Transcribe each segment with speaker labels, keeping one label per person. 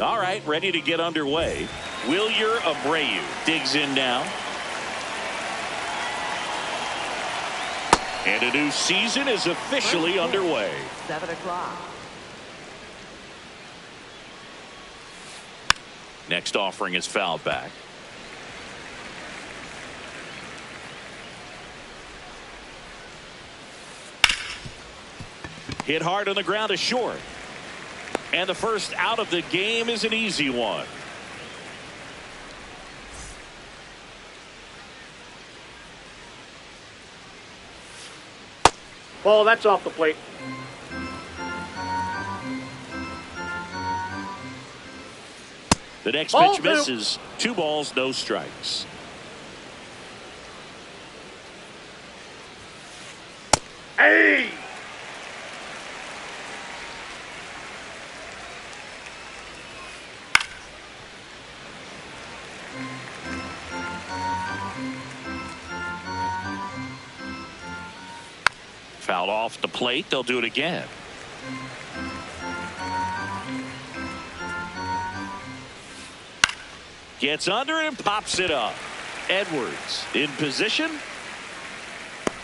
Speaker 1: All right, ready to get underway. Wilyer Abreu digs in now. And a new season is officially underway.
Speaker 2: 7 o'clock.
Speaker 1: Next offering is fouled back. Hit hard on the ground is short. And the first out of the game is an easy one.
Speaker 3: Ball, that's off the plate.
Speaker 1: The next pitch misses. 2 balls, no strikes.
Speaker 3: Hey!
Speaker 1: Fouled off the plate. They'll do it again. Gets under it and pops it up. Edwards in position.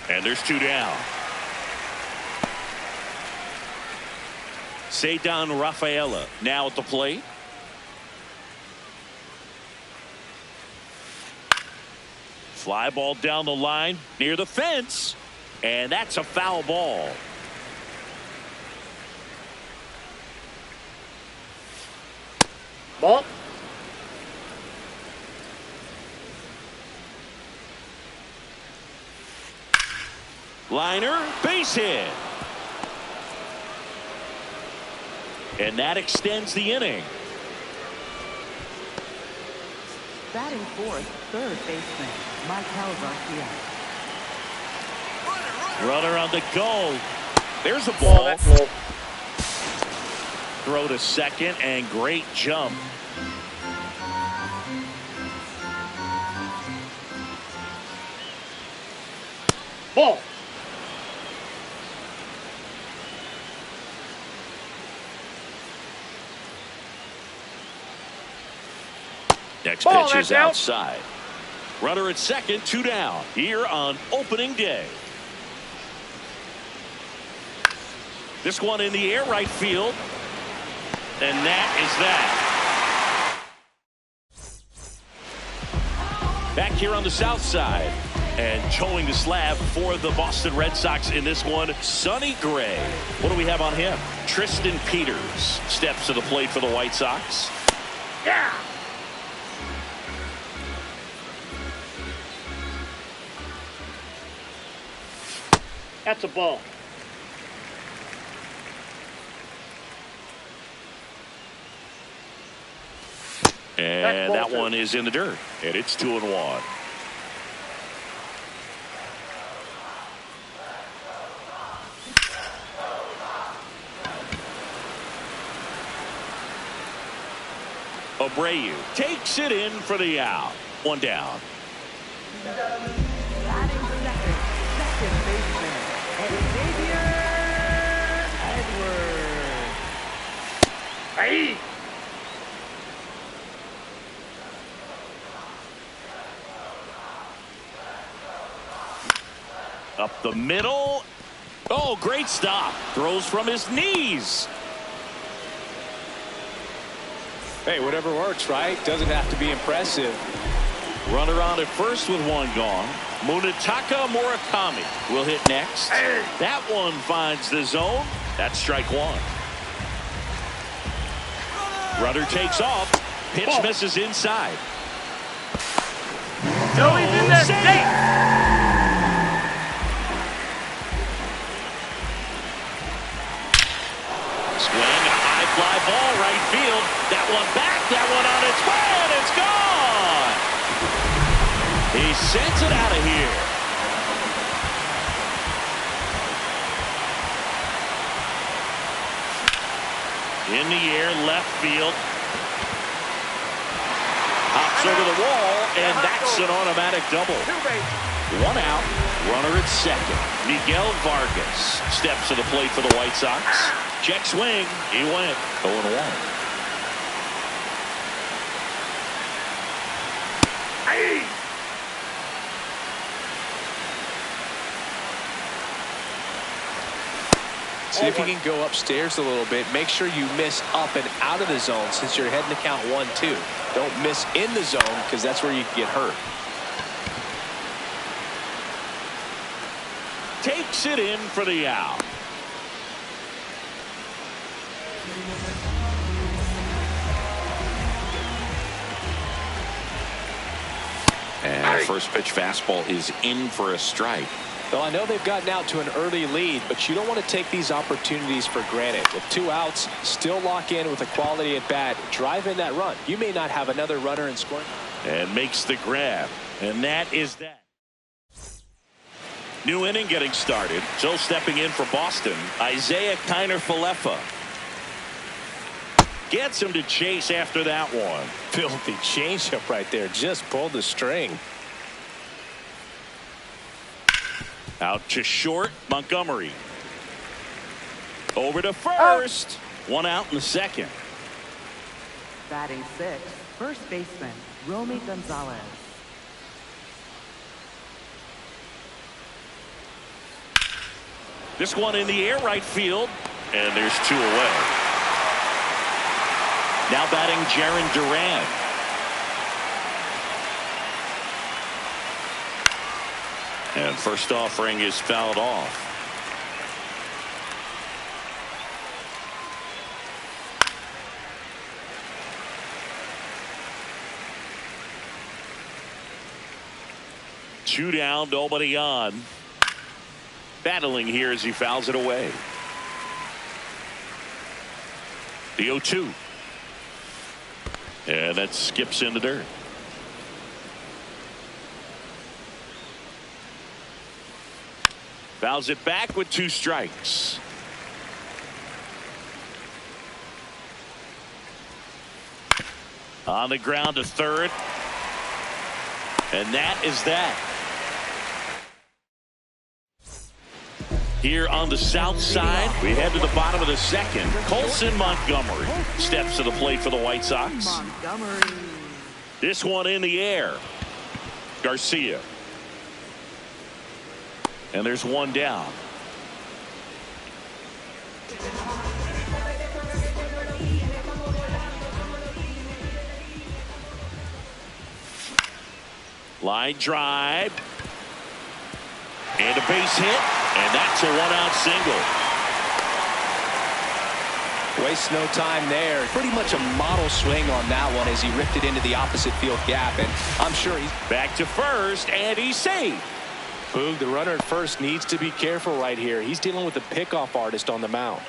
Speaker 1: And there's 2 down. Ceddanne Rafaela now at the plate. Fly ball down the line near the fence. And that's a foul ball.
Speaker 3: Ball.
Speaker 1: Liner, base hit. And that extends the inning.
Speaker 2: Batting fourth, third baseman, Maikel Garcia.
Speaker 1: Runner on the go. There's a ball. Throw to second and great jump.
Speaker 3: Ball.
Speaker 1: Next pitch is outside. Runner at second, 2 down here on opening day. This one in the air, right field. And that is that. Back here on the south side. And towing the slab for the Boston Red Sox in this one, Sonny Gray. What do we have on him? Tristan Peters steps to the plate for the White Sox.
Speaker 3: Yeah. That's a ball.
Speaker 1: And that one is in the dirt. And it's 2-1. Abreu takes it in for the out. 1 down.
Speaker 2: Batting second baseman, Xavier Edwards.
Speaker 3: Hey!
Speaker 1: Up the middle. Oh, great stop. Throws from his knees.
Speaker 4: Hey, whatever works, right? Doesn't have to be impressive.
Speaker 1: Runner on at first with 1 gone. Munetaka Murakami will hit next. That one finds the zone. That's strike 1. Runner takes off. Pitch misses inside.
Speaker 3: Joey's in there. Safe.
Speaker 1: Swing, a high fly ball right field. That one back, that one on its way, and it's gone. He sends it out of here. In the air, left field. Hops over the wall, and that's an automatic double. 1 out, runner at second. Miguel Vargas steps to the plate for the White Sox. Check swing, he went 0-1.
Speaker 4: See if you can go upstairs a little bit. Make sure you miss up and out of the zone since you're heading to count 1-2. Don't miss in the zone because that's where you can get hurt.
Speaker 1: Takes it in for the out.
Speaker 5: And first pitch fastball is in for a strike.
Speaker 4: Well, I know they've gotten out to an early lead, but you don't want to take these opportunities for granted. With 2 outs, still lock in with a quality at bat. Drive in that run. You may not have another runner in scoring.
Speaker 1: And makes the grab. And that is that. New inning getting started. So stepping in for Boston, Isaiah Kiner-Falefa. Gets him to chase after that one.
Speaker 4: Filthy changeup right there. Just pulled the string.
Speaker 1: Out to short, Montgomery. Over to first. 1 out in the second.
Speaker 2: Batting 6th, first baseman, Romy Gonzalez.
Speaker 1: This one in the air right field. And there's 2 away. Now batting Jarren Duran. And first offering is fouled off. Two down, nobody on. Battling here as he fouls it away. The 0-2. And that skips in the dirt. Fouls it back with 2 strikes. On the ground to third. And that is that. Here on the south side, we head to the bottom of the second. Colson Montgomery steps to the plate for the White Sox.
Speaker 2: Montgomery.
Speaker 1: This one in the air. Garcia. And there's 1 down. Line drive. And a base hit. And that's a 1-out single.
Speaker 4: Waste no time there. Pretty much a model swing on that one as he ripped it into the opposite field gap. And I'm sure he's
Speaker 1: back to first. And he's safe.
Speaker 4: Boog, the runner at first needs to be careful right here. He's dealing with a pickoff artist on the mound.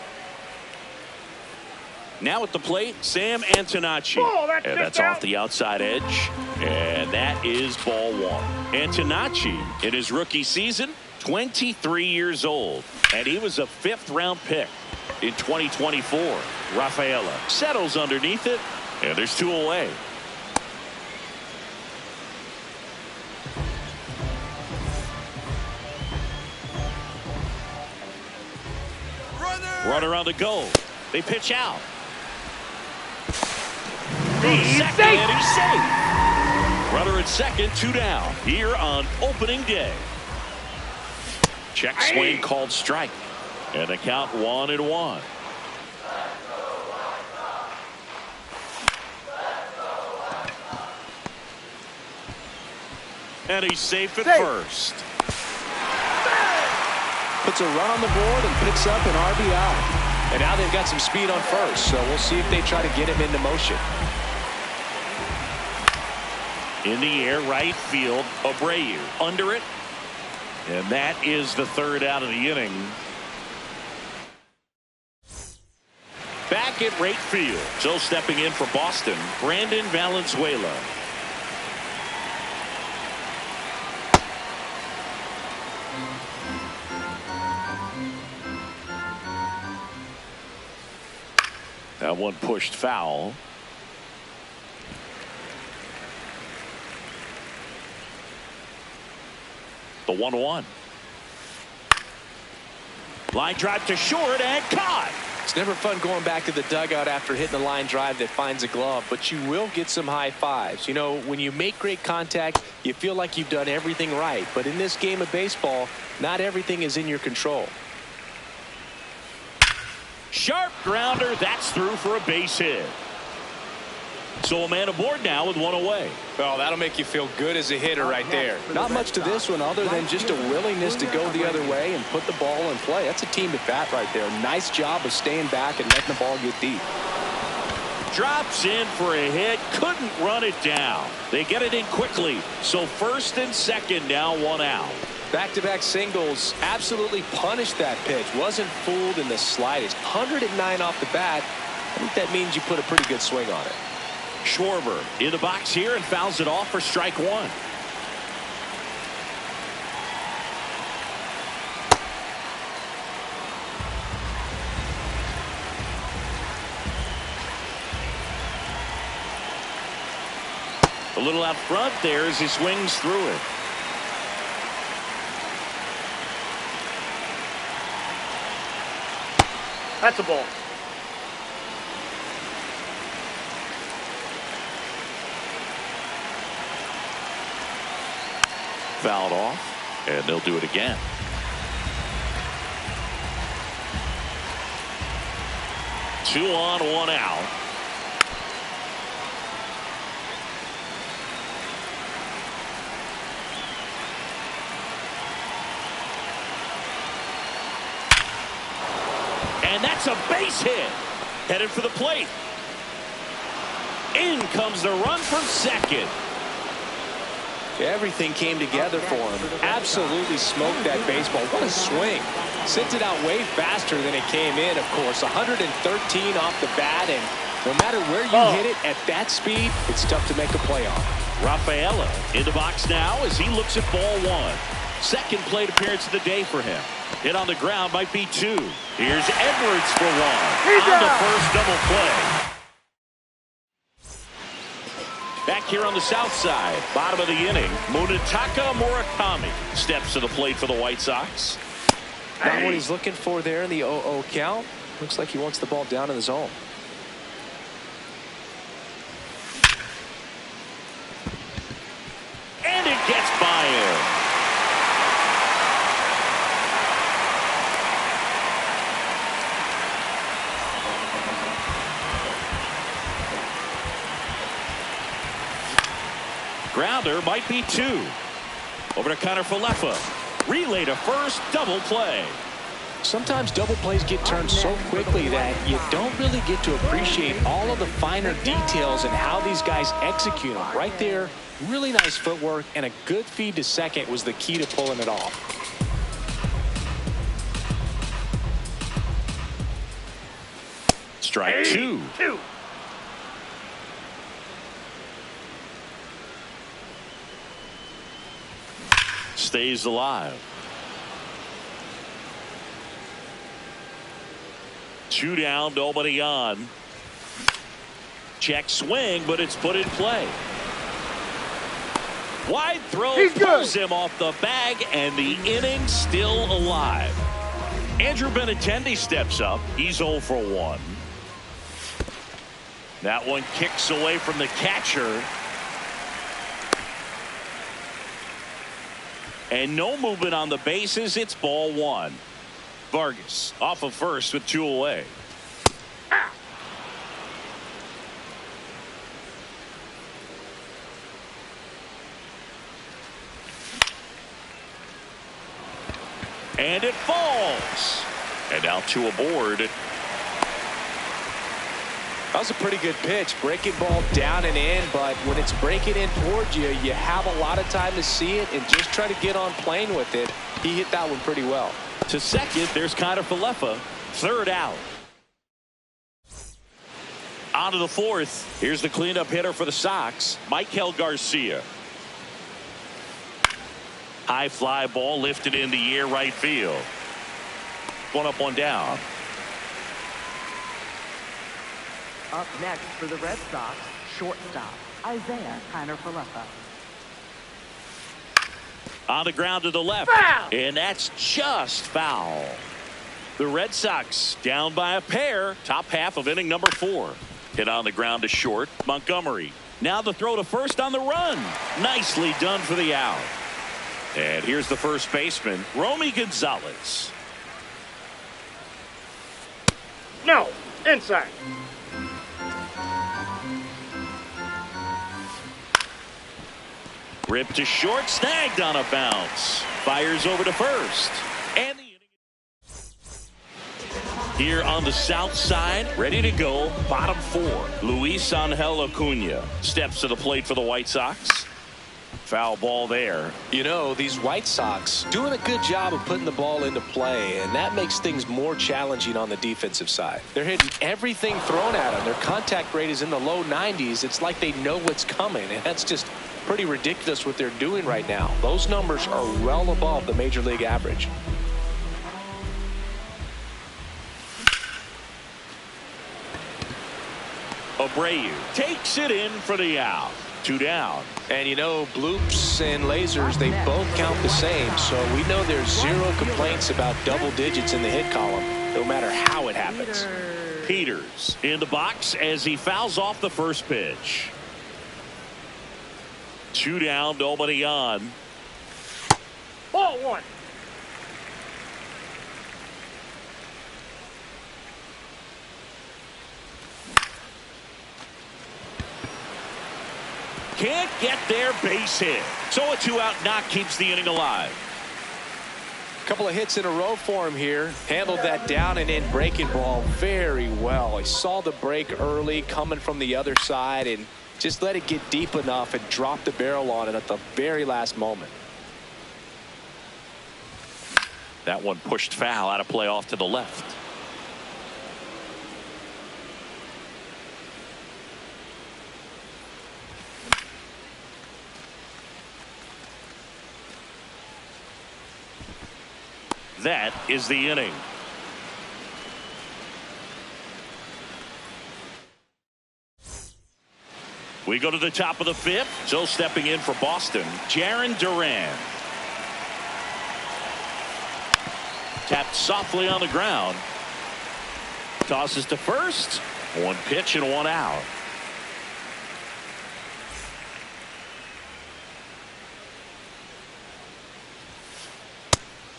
Speaker 1: Now at the plate, Sam Antonacci.
Speaker 3: Oh,
Speaker 1: and that's off the outside edge. And that is ball 1. Antonacci, in his rookie season, 23 years old. And he was a 5th-round pick in 2024. Rafaela settles underneath it. And there's 2 away. Runner on the go. They pitch out.
Speaker 3: He's
Speaker 1: Second,
Speaker 3: safe.
Speaker 1: and he's safe. Runner at second, 2 down here on opening day. Check swing called strike. And the count 1-1. And he's safe at first.
Speaker 4: Puts a run on the board and picks up an RBI. And now they've got some speed on first, so we'll see if they try to get him into motion.
Speaker 1: In the air, right field, Abreu under it. And that is the 3rd out of the inning. Back at right field. So stepping in for Boston, Brandon Valenzuela. That one pushed foul. The 1-1. Line drive to short and caught.
Speaker 4: It's never fun going back to the dugout after hitting the line drive that finds a glove, but you will get some high fives. You know, when you make great contact, you feel like you've done everything right. But in this game of baseball, not everything is in your control.
Speaker 1: Sharp grounder. That's through for a base hit. So a man aboard now with one away.
Speaker 4: Well, that'll make you feel good as a hitter right there. Not much to this one other than just a willingness to go the other way and put the ball in play. That's a team at bat right there. Nice job of staying back and letting the ball get deep.
Speaker 1: Drops in for a hit. Couldn't run it down. They get it in quickly. So first and second now, one out.
Speaker 4: Back-to-back singles absolutely punished that pitch. Wasn't fooled in the slightest. 109 off the bat. I think that means you put a pretty good swing on it.
Speaker 1: Schwarber in the box here and fouls it off for strike one. A little out front there as he swings through it.
Speaker 3: That's a ball.
Speaker 1: Fouled off, and they'll do it again. Two on, one out. And that's a base hit. Headed for the plate. In comes the run from second.
Speaker 4: Everything came together for him. Absolutely smoked that baseball. What a swing. Sent it out way faster than it came in, of course. 113 off the bat, and no matter where you hit it at that speed, it's tough to make a play on.
Speaker 1: Rafaela in the box now as he looks at ball one. Second plate appearance of the day for him. Hit on the ground might be two. Here's Edwards for one. On the first double play. Back here on the south side, bottom of the inning, Munetaka Murakami steps to the plate for the White Sox.
Speaker 4: Not what he's looking for there in the 0-0 count. Looks like he wants the ball down in the zone.
Speaker 1: And it gets by him. Grounder might be two. Over to Kiner-Falefa. Relay to first, double play.
Speaker 4: Sometimes double plays get turned so quickly that you don't really get to appreciate all of the finer details and how these guys execute them. Right there, really nice footwork, and a good feed to second was the key to pulling it off.
Speaker 1: Strike two. Stays alive. Two down, nobody on. Check swing, but it's put in play. Wide throw pulls him off the bag, and the inning still alive. Andrew Benintendi steps up. He's 0 for 1. That one kicks away from the catcher. And no movement on the bases. It's ball one. Vargas off of first with two away. And it falls. And now two aboard.
Speaker 4: That was a pretty good pitch. Breaking ball down and in, but when it's breaking in towards you, you have a lot of time to see it and just try to get on plane with it. He hit that one pretty well.
Speaker 1: To second, there's Kiner-Falefa. Third out. On to the fourth. Here's the cleanup hitter for the Sox, Michael Garcia. High fly ball lifted in the air right field. One up, one down.
Speaker 2: Up next for the Red Sox, shortstop, Isaiah Kiner-Falefa.
Speaker 1: On the ground to the left.
Speaker 3: Foul!
Speaker 1: And that's just foul. The Red Sox down by a pair. Top half of inning number 4. Hit on the ground to short. Montgomery. Now the throw to first on the run. Nicely done for the out. And here's the first baseman, Romy Gonzalez.
Speaker 3: No, inside.
Speaker 1: Ripped to short, snagged on a bounce. Fires over to first. And the inning here on the south side, ready to go, bottom four. Luis Angel Acuna steps to the plate for the White Sox. Foul ball there.
Speaker 4: You know, these White Sox doing a good job of putting the ball into play, and that makes things more challenging on the defensive side. They're hitting everything thrown at them. Their contact rate is in the low 90s. It's like they know what's coming, and that's just pretty ridiculous what they're doing right now. Those numbers are well above the major league average.
Speaker 1: Abreu takes it in for the out. 2 down.
Speaker 4: And you know, bloops and lasers, they both count the same, so we know there's zero complaints about double digits in the hit column, no matter how it happens.
Speaker 1: Peters in the box as he fouls off the first pitch. 2 down, nobody on.
Speaker 3: Ball one.
Speaker 1: Can't get their base hit. So a 2-out knock keeps the inning alive.
Speaker 4: Couple of hits in a row for him here. Handled that down and in breaking ball very well. He saw the break early coming from the other side and just let it get deep enough and drop the barrel on it at the very last moment.
Speaker 1: That one pushed foul out of play off to the left. That is the inning. We go to the top of the fifth. So stepping in for Boston, Jarren Duran. Tapped softly on the ground. Tosses to first. 1 pitch and 1 out.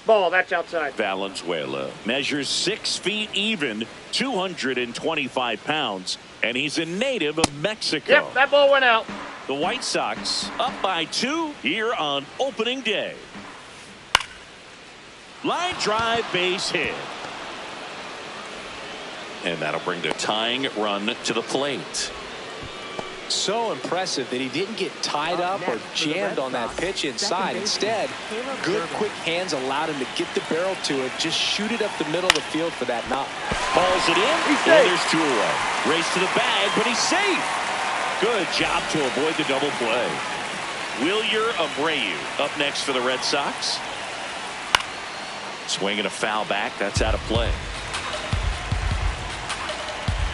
Speaker 3: Ball, that's outside.
Speaker 1: Valenzuela measures 6 feet even, 225 pounds, and he's a native of Mexico.
Speaker 3: Yep, that ball went out.
Speaker 1: The White Sox up by 2 here on opening day. Line drive, base hit. And that'll bring the tying run to the plate.
Speaker 4: So impressive that he didn't get tied up or jammed on that pitch inside. Instead, good quick hands allowed him to get the barrel to it, just shoot it up the middle of the field for that knock.
Speaker 1: Hauls it in.
Speaker 3: He's
Speaker 1: Well,
Speaker 3: safe.
Speaker 1: there's 2 away. Race to the bag, but he's safe. Good job to avoid the double play. Wilyer Abreu up next for the Red Sox. Swinging a foul back. That's out of play.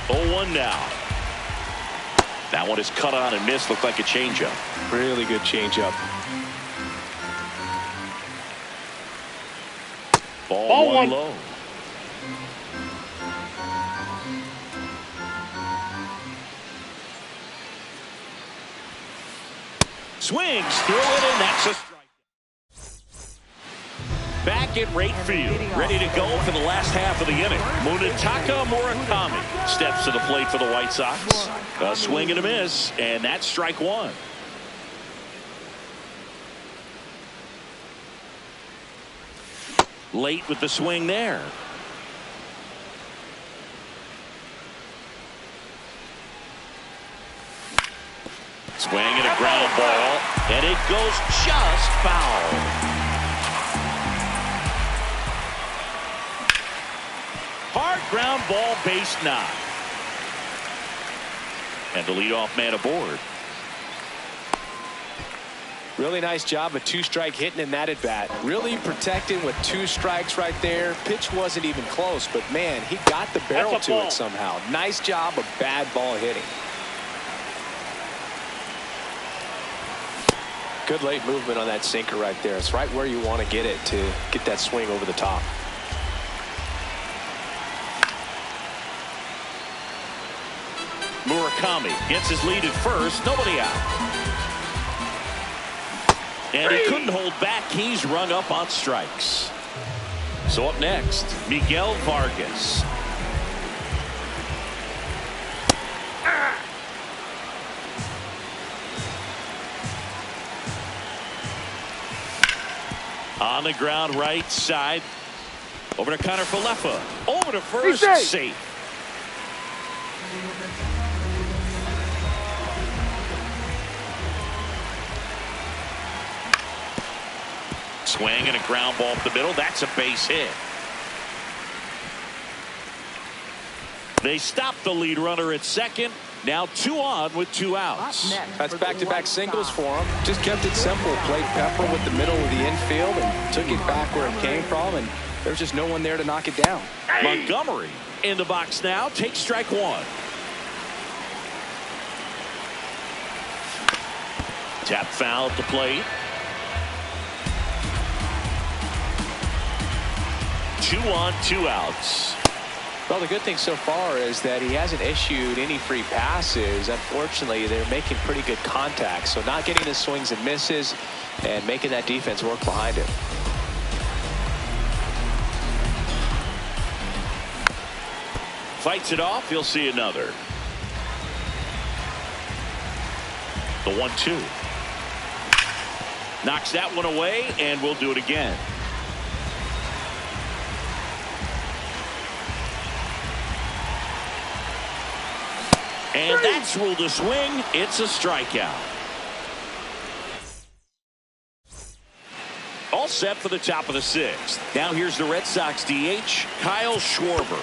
Speaker 1: 0-1 now. That one is cut on and missed. Looked like a changeup.
Speaker 4: Really good changeup.
Speaker 1: Ball one
Speaker 3: one.
Speaker 1: low. Swings through it, and that's a strike. Back at right field, ready to go for the last half of the inning. Munetaka Murakami steps to the plate for the White Sox. A swing and a miss, and that's strike 1. Late with the swing there. Swing and a ground ball, and it goes just foul. Hard ground ball, base knock. And the leadoff man aboard.
Speaker 4: Really nice job of 2-strike hitting in that at bat. Really protecting with 2 strikes right there. Pitch wasn't even close, but man, he got the barrel
Speaker 3: That's a
Speaker 4: to
Speaker 3: ball.
Speaker 4: it somehow. Nice job of bad ball hitting. Good late movement on that sinker right there. It's right where you want to get it to get that swing over the top.
Speaker 1: Murakami gets his lead at first. Nobody out. And he couldn't hold back. He's rung up on strikes. So up next, Miguel Vargas. On the ground right side. Over to Connor Falefa. Over to first.
Speaker 3: safe.
Speaker 1: Safe. Swing and a ground ball up the middle. That's a base hit. They stop the lead runner at second. Now 2 on with 2 outs.
Speaker 4: That's back-to-back singles for him. Just kept it simple. Played Pepper with the middle of the infield and took it back where it came from. And there's just no one there to knock it down.
Speaker 1: Montgomery in the box now. Takes strike 1. Tap foul at the plate. 2 on, 2 outs.
Speaker 4: Well, the good thing so far is that he hasn't issued any free passes. Unfortunately, they're making pretty good contact. So not getting the swings and misses and making that defense work behind him.
Speaker 1: Fights it off. You'll see another. The 1-2. Knocks that one away, and we'll do it again. And that's ruled a swing. It's a strikeout. All set for the top of the 6th. Now here's the Red Sox DH, Kyle Schwarber.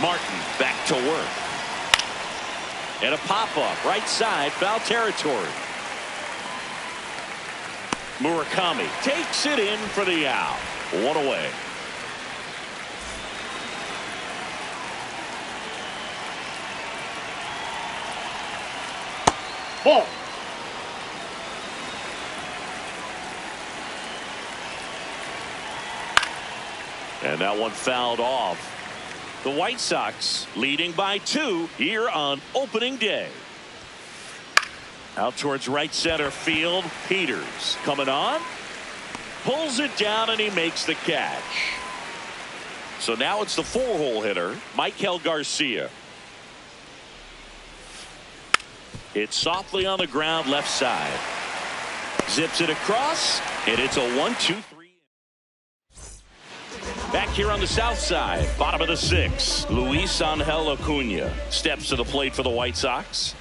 Speaker 1: Martin back to work. And a pop-up right side, foul territory. Murakami takes it in for the out. 1 away.
Speaker 3: Ball.
Speaker 1: And that one fouled off. The White Sox leading by 2 here on opening day. Out towards right center field. Peters coming on. Pulls it down and he makes the catch. So now it's the 4-hole hitter, Michael Garcia. It's softly on the ground left side. Zips it across, and it's a 1-2-3. Back here on the south side, bottom of the 6th, Luis Angel Acuna steps to the plate for the White Sox.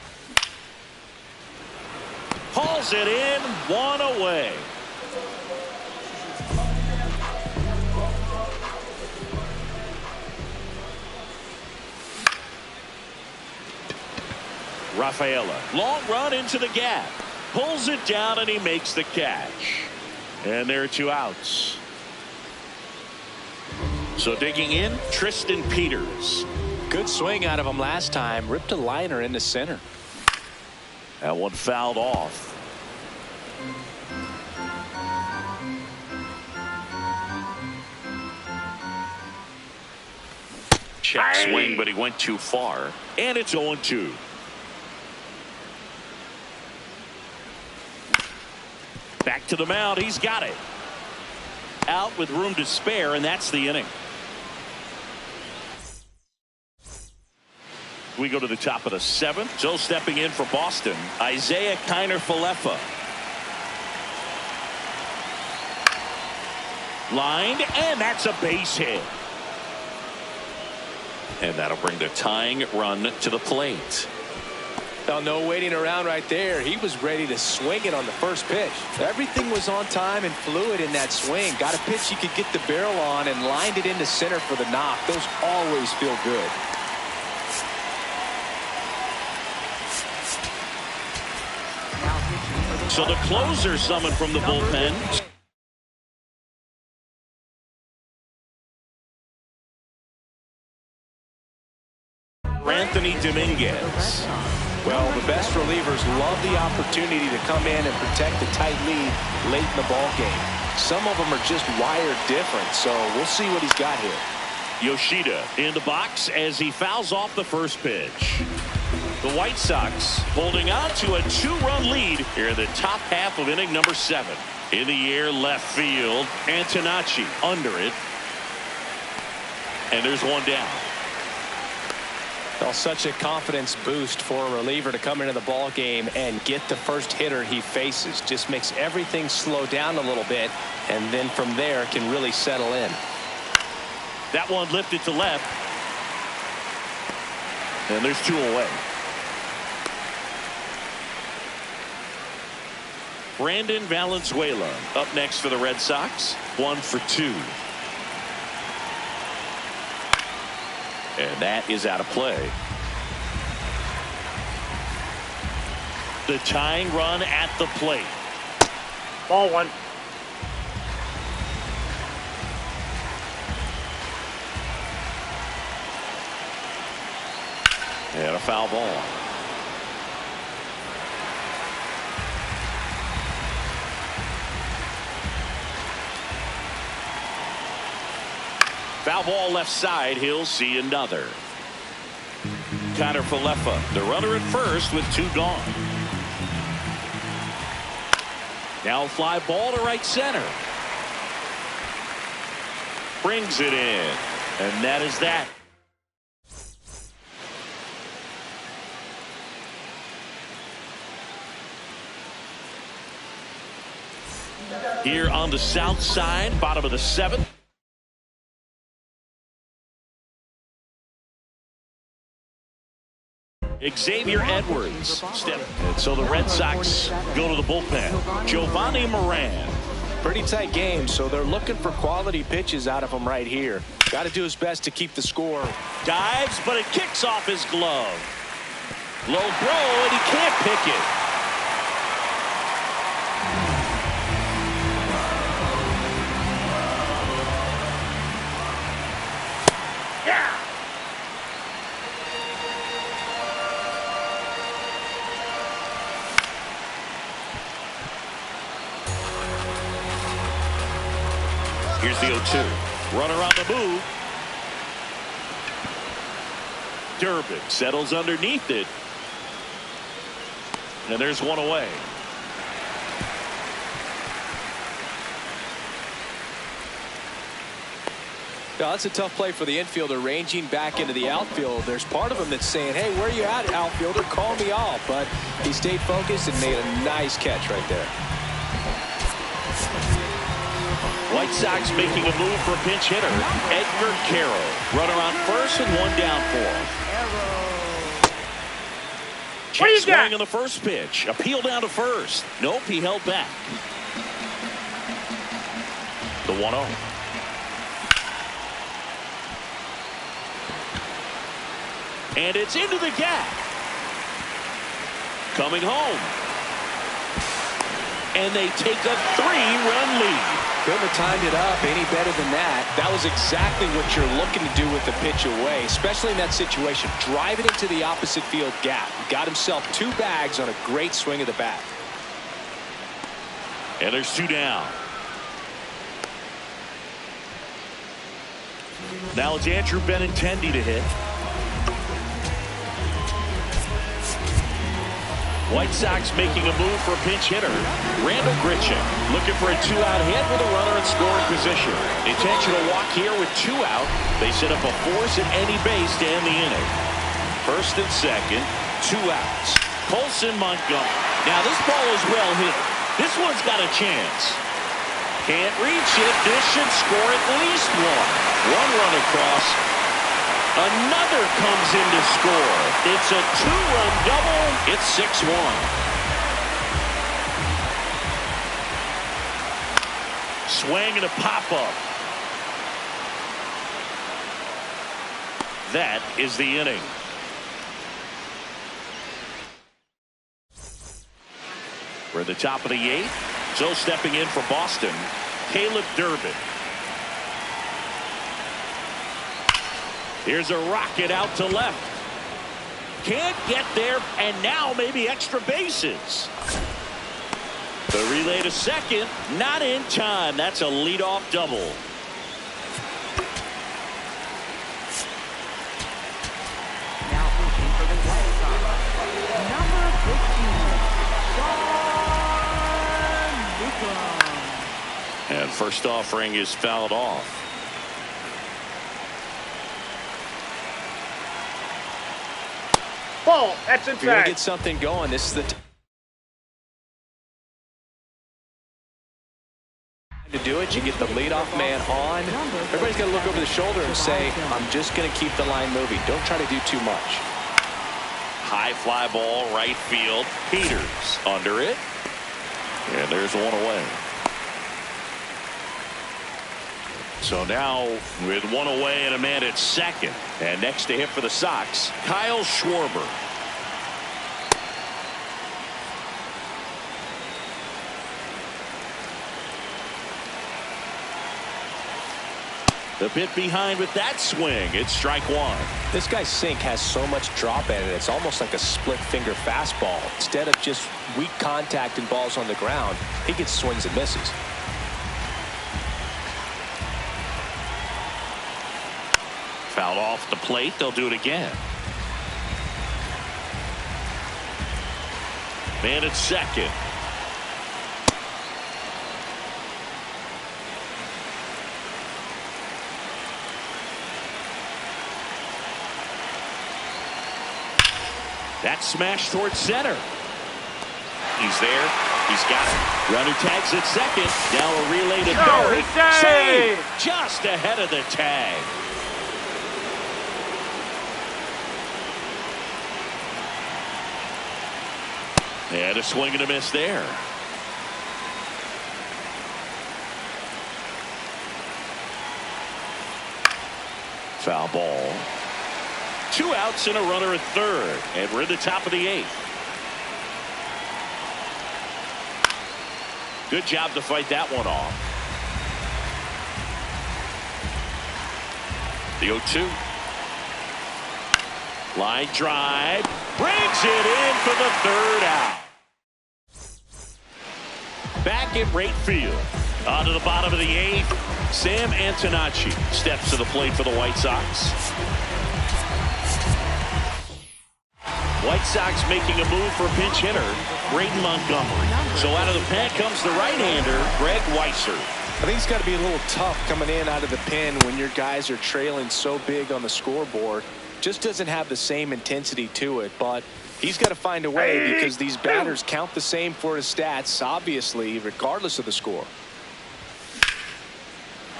Speaker 1: Hauls it in, 1 away. Rafaela, long run into the gap. Pulls it down and he makes the catch. And there are 2 outs. So digging in, Tristan Peters.
Speaker 4: Good swing out of him last time. Ripped a liner into center.
Speaker 1: That one fouled off. Check swing, but he went too far. And it's 0-2. Back to the mound. He's got it. Out with room to spare, and that's the inning. We go to the top of the 7th. So stepping in for Boston, Isaiah Kiner Falefa. Lined, and that's a base hit. And that'll bring the tying run to the plate.
Speaker 4: Oh, no waiting around right there. He was ready to swing it on the first pitch. Everything was on time and fluid in that swing. Got a pitch he could get the barrel on and lined it into center for the knock. Those always feel good.
Speaker 1: So the closer summoned from the bullpen. Anthony Dominguez.
Speaker 4: Well, the best relievers love the opportunity to come in and protect a tight lead late in the ball game. Some of them are just wired different, so we'll see what he's got here.
Speaker 1: Yoshida in the box as he fouls off the first pitch. The White Sox holding on to a 2-run lead here in the top half of inning number 7. In the air left field, Antonacci under it. And there's one down.
Speaker 4: Well, such a confidence boost for a reliever to come into the ball game and get the first hitter he faces. Just makes everything slow down a little bit, and then from there can really settle in.
Speaker 1: That one lifted to left. And there's 2 away. Brandon Valenzuela up next for the Red Sox. 1 for 2. And that is out of play. The tying run at the plate.
Speaker 3: Ball 1.
Speaker 1: And a foul ball. Foul ball left side. He'll see another. Connor Falefa, the runner at first with 2 gone. Now fly ball to right center. Brings it in. And that is that. Here on the south side, bottom of the 7th. Xavier Edwards. And so the Red Sox go to the bullpen. Giovanni Moran.
Speaker 4: Pretty tight game, so they're looking for quality pitches out of him right here. Got to do his best to keep the score.
Speaker 1: Dives, but it kicks off his glove. Low blow, and he can't pick it. Here's the 0-2. Runner on the move. Durbin settles underneath it. And there's 1 away.
Speaker 4: Now, that's a tough play for the infielder, ranging back into the outfield. There's part of him that's saying, hey, where are you at, outfielder? Call me off. But he stayed focused and made a nice catch right there.
Speaker 1: White Sox making a move for a pinch hitter. Edgar Carroll. Runner on first and 1 down for him.
Speaker 3: What do you got?
Speaker 1: Swing on the first pitch. Appeal down to first. Nope, he held back. The 1-0. And it's into the gap. Coming home. And they take a 3-run lead.
Speaker 4: Couldn't have timed it up any better than that. That was exactly what you're looking to do with the pitch away, especially in that situation. Drive it into the opposite field gap. Got himself 2 bags on a great swing of the bat.
Speaker 1: And there's 2 down. Now it's Andrew Benintendi to hit. White Sox making a move for a pinch hitter. Randall Grichuk looking for a 2-out hit with a runner in scoring position. Intentional walk here with 2 out. They set up a force at any base to end the inning. First and second, 2 outs. Colson Montgomery. Now this ball is well hit. This one's got a chance. Can't reach it. This should score at least 1. 1 run across. Another comes in to score. It's a 2-run double. It's 6-1. Swing and a pop-up. That is the inning. We're at the top of the 8th. So stepping in for Boston, Caleb Durbin. Here's a rocket out to left. Can't get there, and now maybe extra bases. The relay to second, not in time. That's a leadoff double.
Speaker 2: Now pitching for the White Sox, number 15, Sean Newcomb.
Speaker 1: And first offering is fouled off.
Speaker 3: Ball. That's
Speaker 4: If you're going to
Speaker 3: inside.
Speaker 4: get something going, this is the time to do it. You get the leadoff man on. Everybody's got to look over the shoulder and say, I'm just going to keep the line moving. Don't try to do too much.
Speaker 1: High fly ball, right field. Peters under it. And there's one away. So now with one away and a man at second. And next to hit for the Sox, Kyle Schwarber. The bit behind with that swing. It's strike one.
Speaker 4: This guy's sink has so much drop in it. It's almost like a split finger fastball. Instead of just weak contact and balls on the ground, he gets swings and misses.
Speaker 1: Fouled off the plate. They'll do it again. Man at second. That smash towards center. He's there. He's got it. Runner tags at second. Now a relay to third. Save! Just ahead of the tag. And a swing and a miss there. Foul ball. 2 outs and a runner at third. And we're in the top of the 8th. Good job to fight that one off. The 0-2. Line drive. Brings it in for the 3rd out. Back at right field. On to the bottom of the 8th. Sam Antonacci steps to the plate for the White Sox. White Sox making a move for pinch hitter Braden Montgomery. So out of the pen comes the right-hander Greg Weisser.
Speaker 4: I think it's got to be a little tough coming in out of the pen when your guys are trailing so big on the scoreboard. Just doesn't have the same intensity to it, but he's got to find a way because these batters count the same for his stats, obviously, regardless of the score.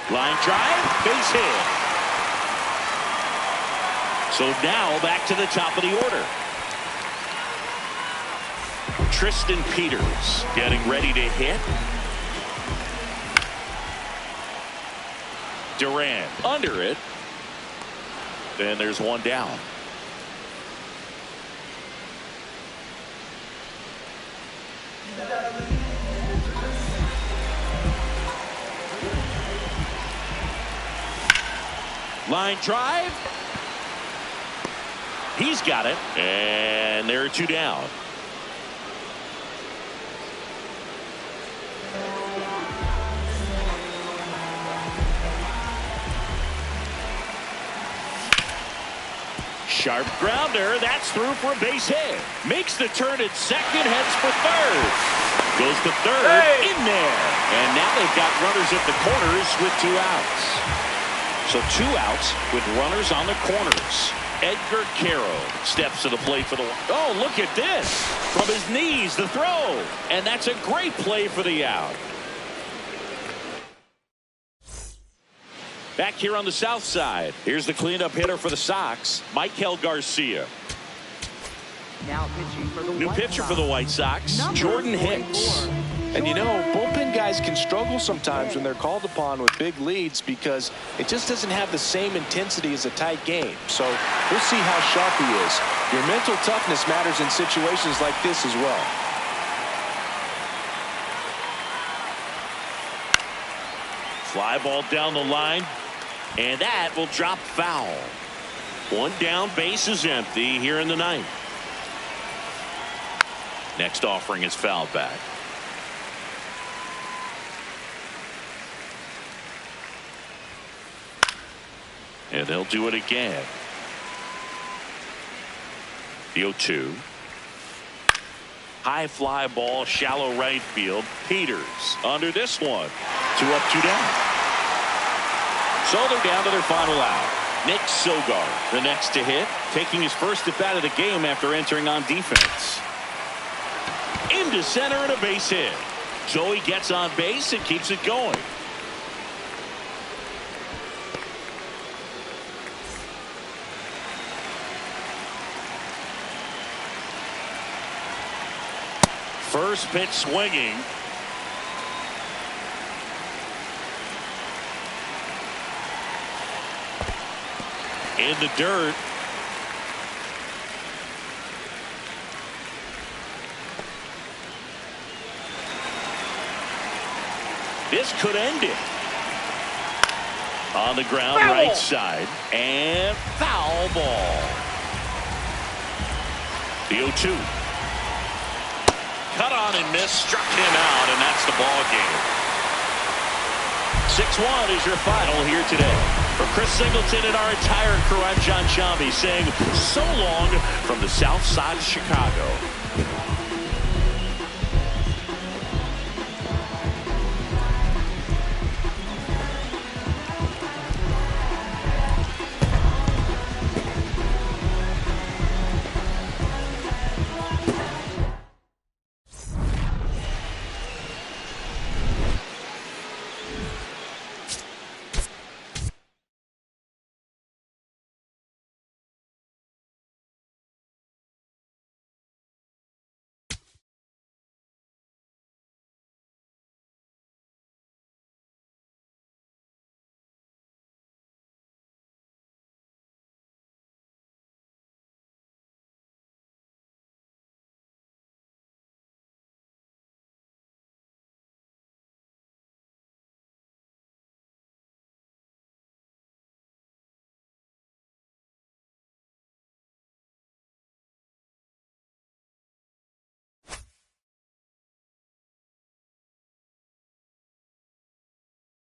Speaker 1: Line drive, base hit. So now back to the top of the order. Tristan Peters getting ready to hit. Duran under it. And there's one down. Line drive. He's got it. And there are 2 down. Sharp grounder. That's through for a base hit. Makes the turn at second. Heads for third. Goes to third. In there. And now they've got runners at the corners with 2 outs. So 2 outs with runners on the corners. Edgar Caro steps to the plate for the... Oh, look at this. From his knees, the throw. And that's a great play for the out. Back here on the south side, here's the cleanup hitter for the Sox, Michael Garcia.
Speaker 2: Now pitching for the
Speaker 1: New
Speaker 2: White
Speaker 1: pitcher
Speaker 2: Sox,
Speaker 1: for the White Sox,
Speaker 2: number
Speaker 1: Jordan
Speaker 2: 44.
Speaker 1: Hicks.
Speaker 4: And you know, bullpen guys can struggle sometimes when they're called upon with big leads because it just doesn't have the same intensity as a tight game. So we'll see how sharp he is. Your mental toughness matters in situations like this as well.
Speaker 1: Fly ball down the line, and that will drop foul. 1 down, base is empty here in the 9th. Next offering is fouled back. And they'll do it again. The 0-2. High fly ball, shallow right field. Peters under this one. 2 up, 2 down. So they're down to their final out. Nick Sogar, the next to hit, taking his first at bat of the game after entering on defense. Into center and a base hit. Joey gets on base and keeps it going. First pitch swinging. In the dirt. This could end it. On the ground,
Speaker 3: Foul.
Speaker 1: right side. And foul ball. The 0-2. Cut on and miss. Struck him out, and that's the ball game. 6-1 is your final here today. For Chris Singleton and our entire crew, I'm John Sciambi saying so long from the south side of Chicago.